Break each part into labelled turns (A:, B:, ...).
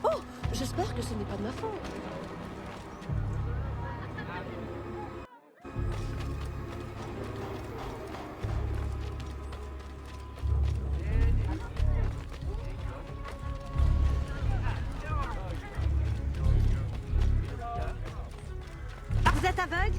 A: Oh, j'espère que ce n'est pas de ma faute.
B: Vous êtes aveugle?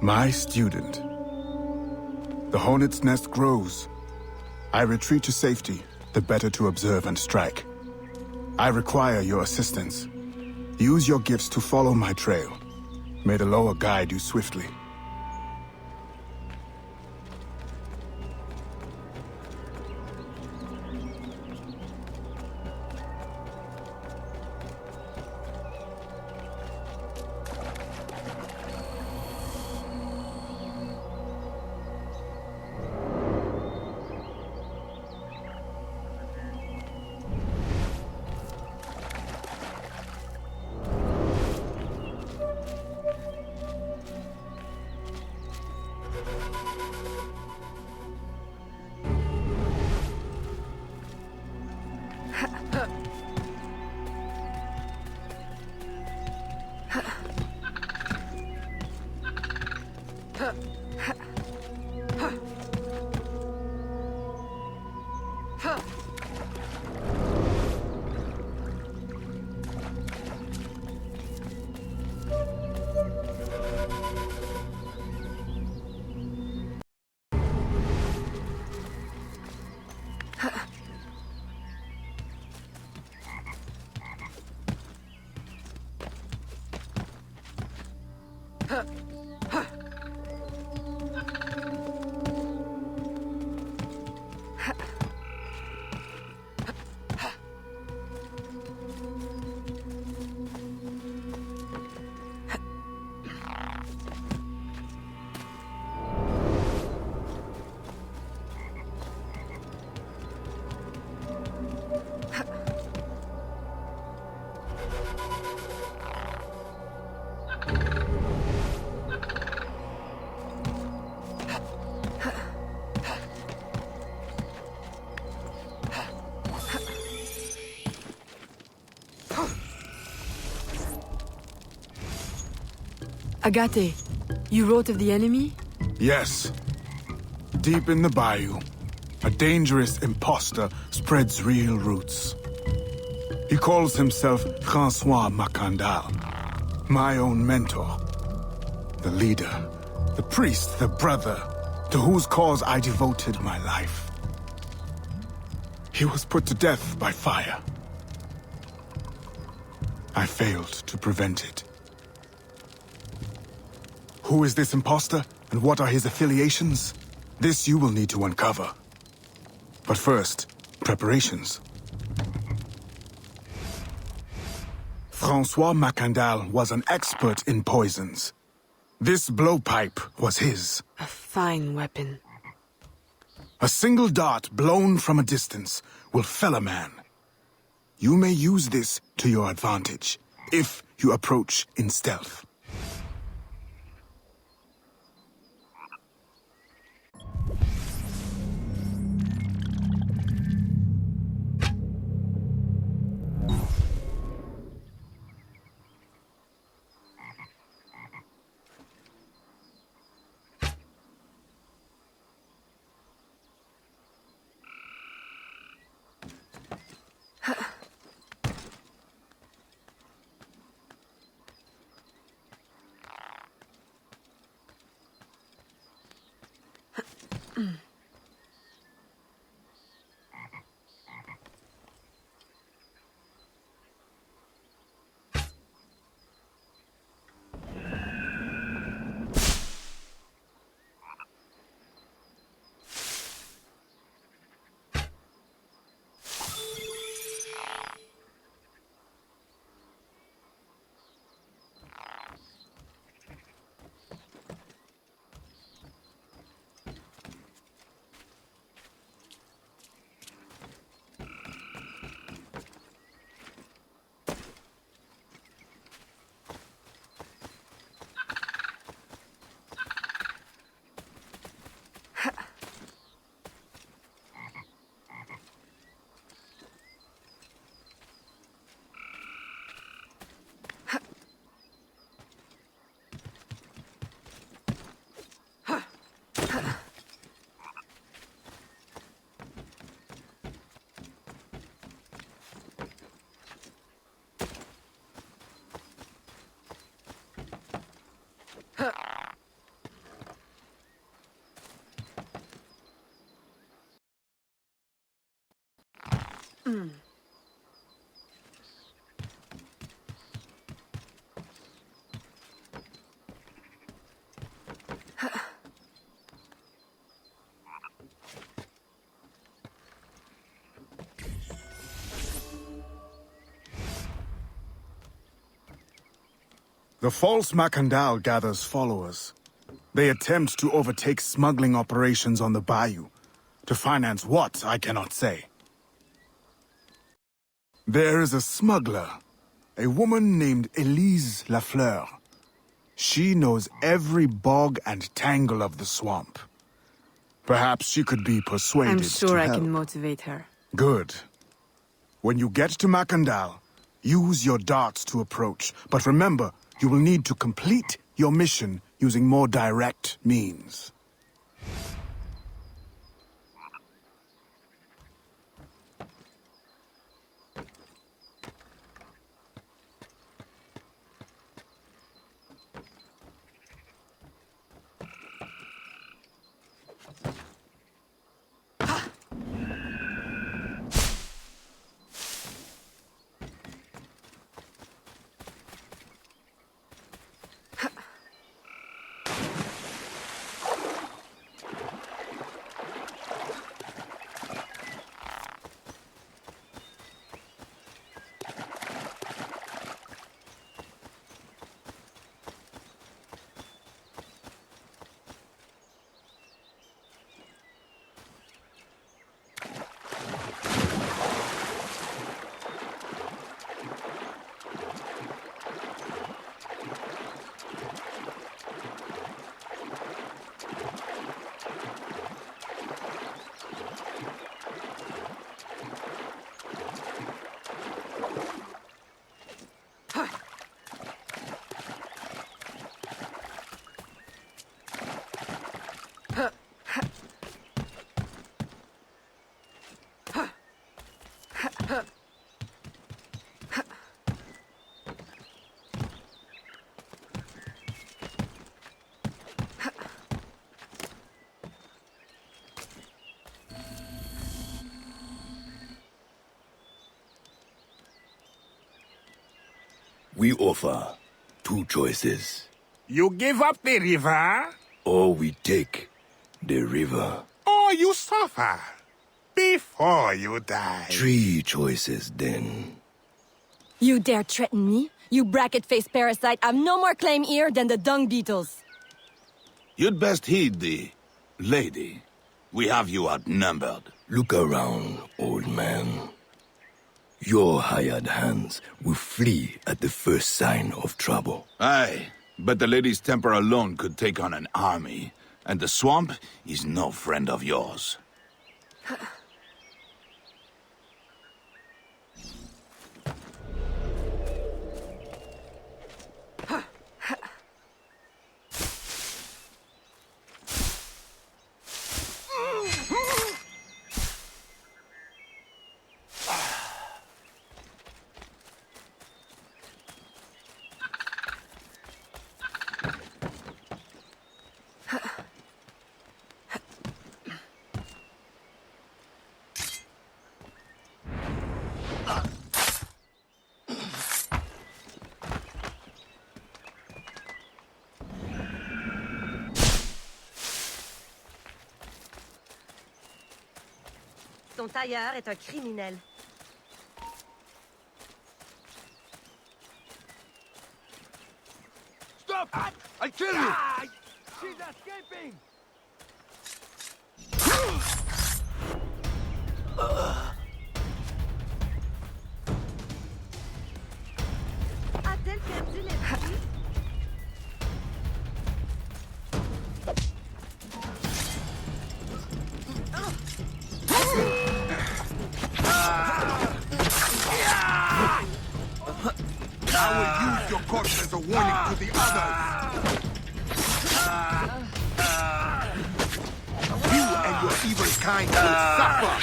C: My student. The hornet's nest grows. I retreat to safety, the better to observe and strike. I require your assistance. Use your gifts to follow my trail. May the lower guide you swiftly.
A: Agate, you wrote of the enemy?
C: Yes. Deep in the bayou, a dangerous imposter spreads real roots. He calls himself François Macandal, my own mentor. The leader, the priest, the brother, to whose cause I devoted my life. He was put to death by fire. I failed to prevent it. Who is this imposter, and what are his affiliations? This you will need to uncover. But first, preparations. Francois Macandal was an expert in poisons. This blowpipe was his.
D: A fine weapon.
C: A single dart blown from a distance will fell a man. You may use this to your advantage, if you approach in stealth. The false Macandal gathers followers. They attempt to overtake smuggling operations on the bayou. To finance what, I cannot say. There is a smuggler, a woman named Elise Lafleur. She knows every bog and tangle of the swamp. Perhaps she could be persuaded
D: I'm
C: to
D: sure I
C: help.
D: can motivate her.
C: Good. When you get to Macandal, use your darts to approach. But remember, you will need to complete your mission using more direct means.
E: We offer 2 choices.
F: You give up the river,
E: Or we take the river.
F: or you suffer before you die.
E: 3 choices then.
A: You dare threaten me? You bracket-faced parasite! I've no more claim here than the dung beetles!
E: You'd best heed the lady. We have you outnumbered. Look around, old man. Your hired hands will flee at the first sign of trouble. Aye, but the lady's temper alone could take on an army, and the swamp is no friend of yours.
B: Ton tailleur est un criminel.
E: Stop! I'll kill you! She's escaping!
B: A-t-elle perdu l'esprit?
F: I will use your corpse as a warning to the others. You and your evil kind will suffer.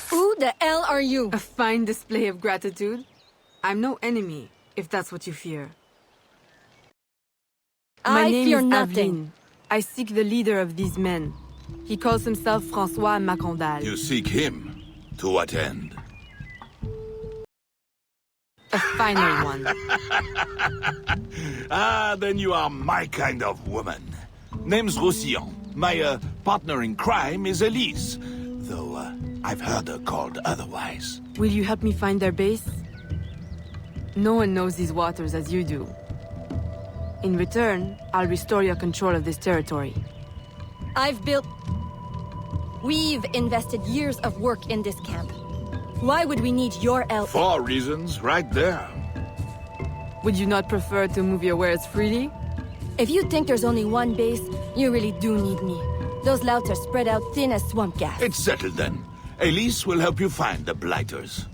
A: Who the hell are you?
D: A fine display of gratitude. I'm no enemy, if that's what you fear. My
A: I
D: name
A: fear
D: is
A: nothing.
D: Aveline. I seek the leader of these men. He calls himself François Macandal.
E: You seek him? To what end?
D: A final one.
E: Ah, then you are my kind of woman. Name's Roussillon. My partner in crime is Elise, though I've heard her called otherwise.
D: Will you help me find their base? No one knows these waters as you do. In return, I'll restore your control of this territory.
A: We've invested years of work in this camp. Why would we need your help?
E: 4 reasons, right there.
D: Would you not prefer to move your wares freely?
A: If you think there's only one base, you really do need me. Those louts are spread out thin as swamp gas.
E: It's settled then. Elise will help you find the blighters.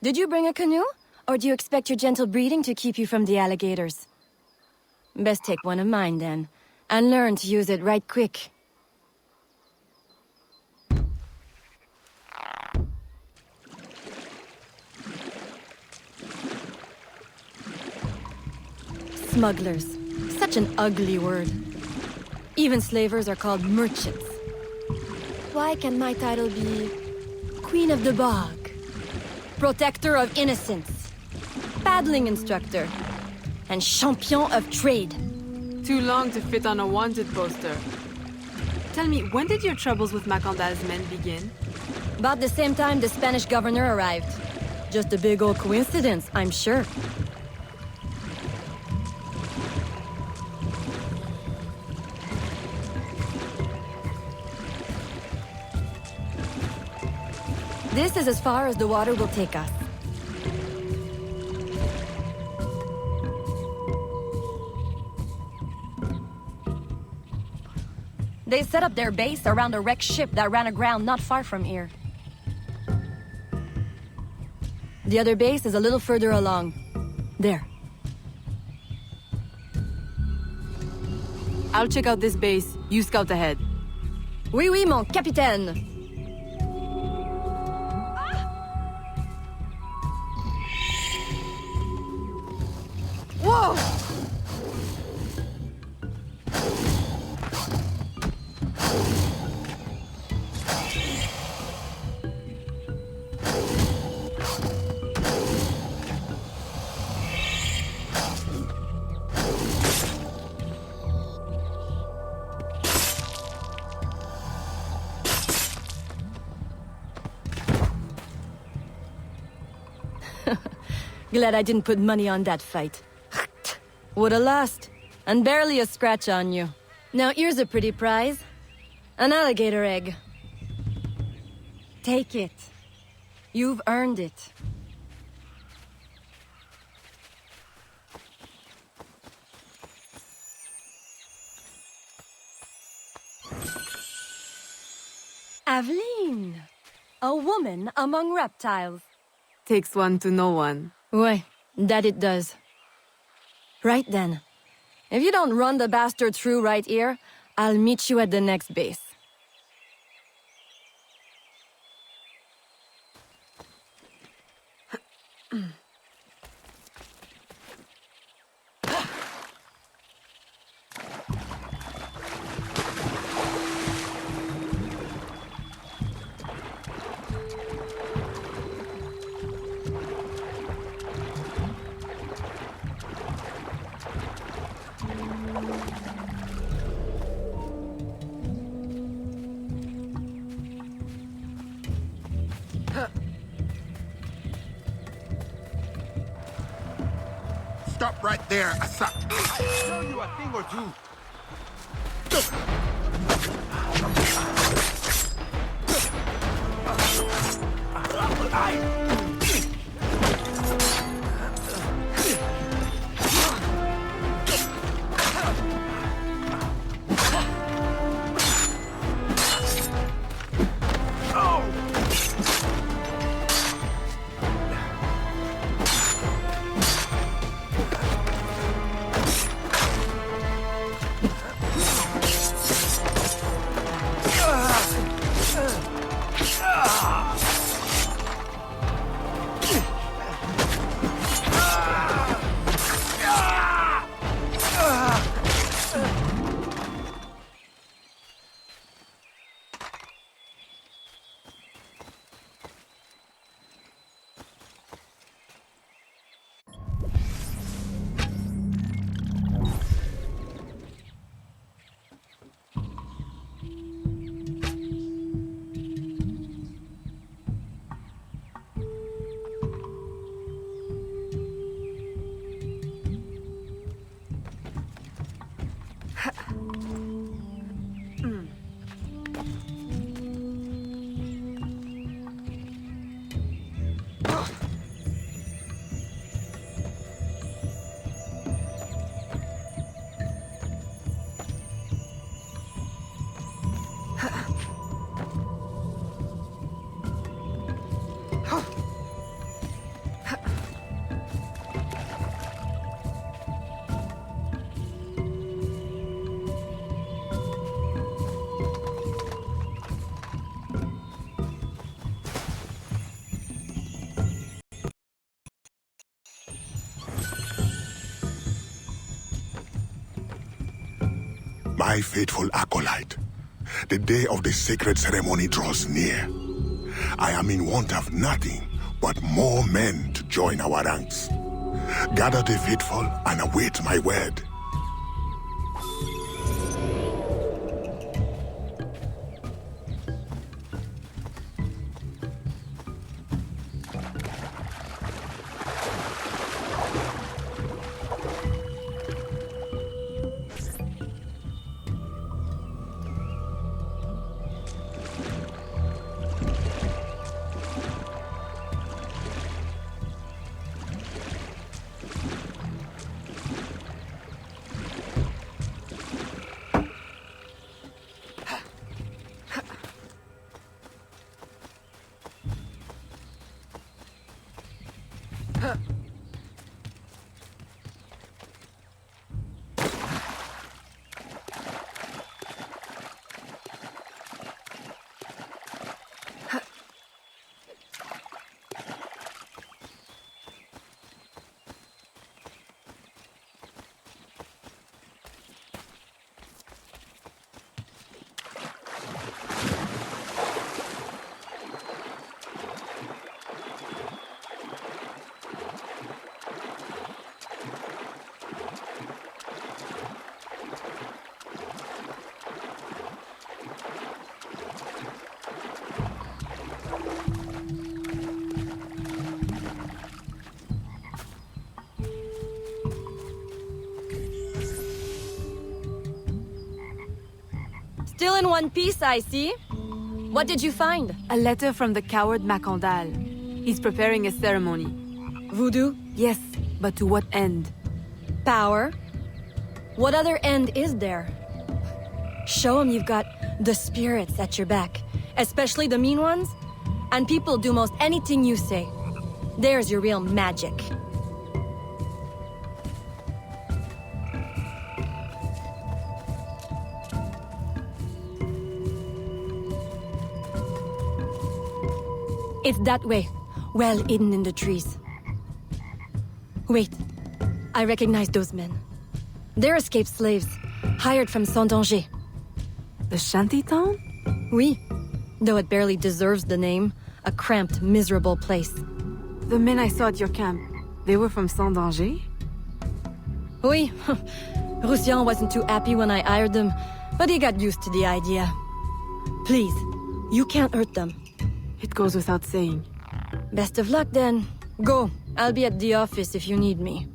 A: Did you bring a canoe? Or do you expect your gentle breeding to keep you from the alligators? Best take one of mine, then. And learn to use it right quick. Smugglers. Such an ugly word. Even slavers are called merchants. Why can my title be Queen of the Bog? Protector of Innocence. paddling instructor. And champion of trade.
D: Too long to fit on a wanted poster. Tell me, when did your troubles with Macandal's men begin?
A: About the same time the Spanish governor arrived. Just a big old coincidence, I'm sure. This is as far as the water will take us. They set up their base around a wrecked ship that ran aground not far from here. The other base is a little further along. There.
D: I'll check out this base. You scout ahead.
A: Oui, oui, mon capitaine! Whoa! Glad I didn't put money on that fight. Would've lost. And barely a scratch on you. Now here's a pretty prize. An alligator egg. Take it. You've earned it. Aveline! A woman among reptiles.
D: Takes one to know one.
A: Ouais, that it does. Right then. If you don't run the bastard through right here, I'll meet you at the next base.
F: Stop right there. I'll show you a thing or two. My faithful acolyte, the day of the sacred ceremony draws near. I am in want of nothing but more men to join our ranks. Gather the faithful and await my word.
A: Still in one piece, I see. What did you find?
D: A letter from the coward Macandal. He's preparing a ceremony.
A: Voodoo?
D: Yes, but to what end?
A: Power? What other end is there? Show him you've got the spirits at your back, especially the mean ones, and people do most anything you say. There's your real magic. It's that way, well hidden in the trees. Wait, I recognize those men. They're escaped slaves, hired from Saint-Danger.
D: The shanty town?
A: Oui, though it barely deserves the name, a cramped, miserable place.
D: The men I saw at your camp, they were from Saint-Danger?
A: Oui, Roussillon wasn't too happy when I hired them, but he got used to the idea. Please, you can't hurt them.
D: It goes without saying.
A: Best of luck then. Go, I'll be at the office if you need me.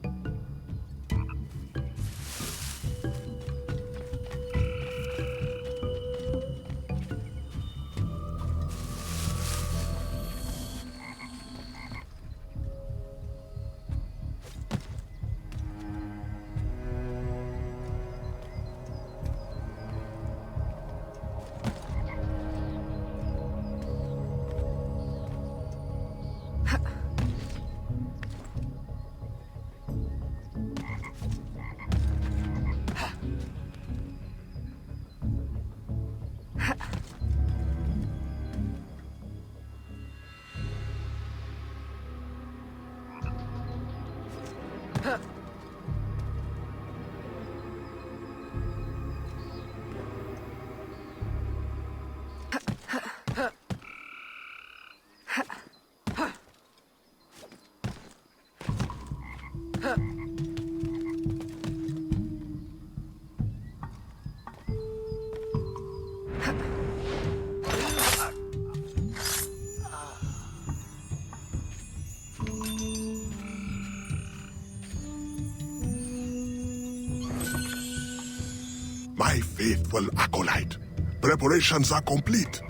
F: My faithful acolyte, preparations are complete.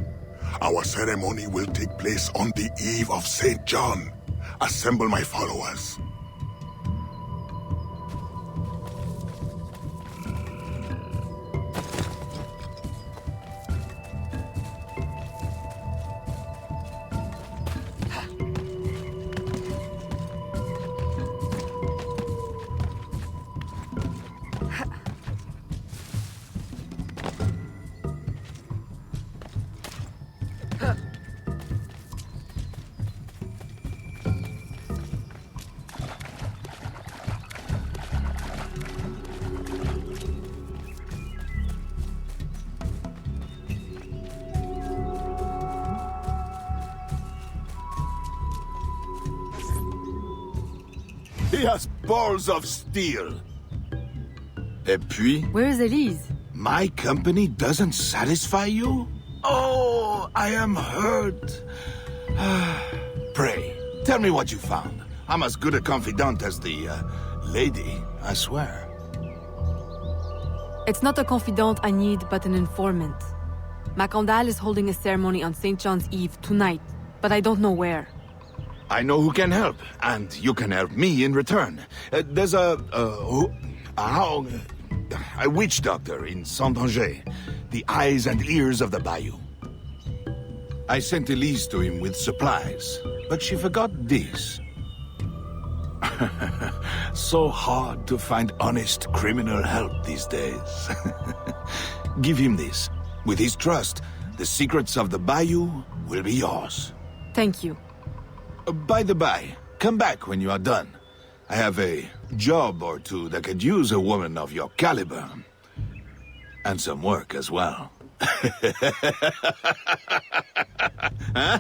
F: Our ceremony will take place on the eve of St. John. Assemble my followers.
E: has balls of steel. Et puis,
D: Where is Elise?
E: my company doesn't satisfy you? Oh, I am hurt. Pray, tell me what you found. I'm as good a confidant as the lady, I swear.
D: It's not a confidant I need, but an informant. Macandal is holding a ceremony on St. John's Eve tonight, but I don't know where.
E: I know who can help, and you can help me in return. There's a witch doctor in Saint-Anger, the eyes and ears of the bayou. I sent Elise to him with supplies, but she forgot this. So hard to find honest criminal help these days. Give him this. With his trust, the secrets of the bayou will be yours.
D: Thank you.
E: By the by, come back when you are done. I have a job or two that could use a woman of your caliber. And some work as well. Huh?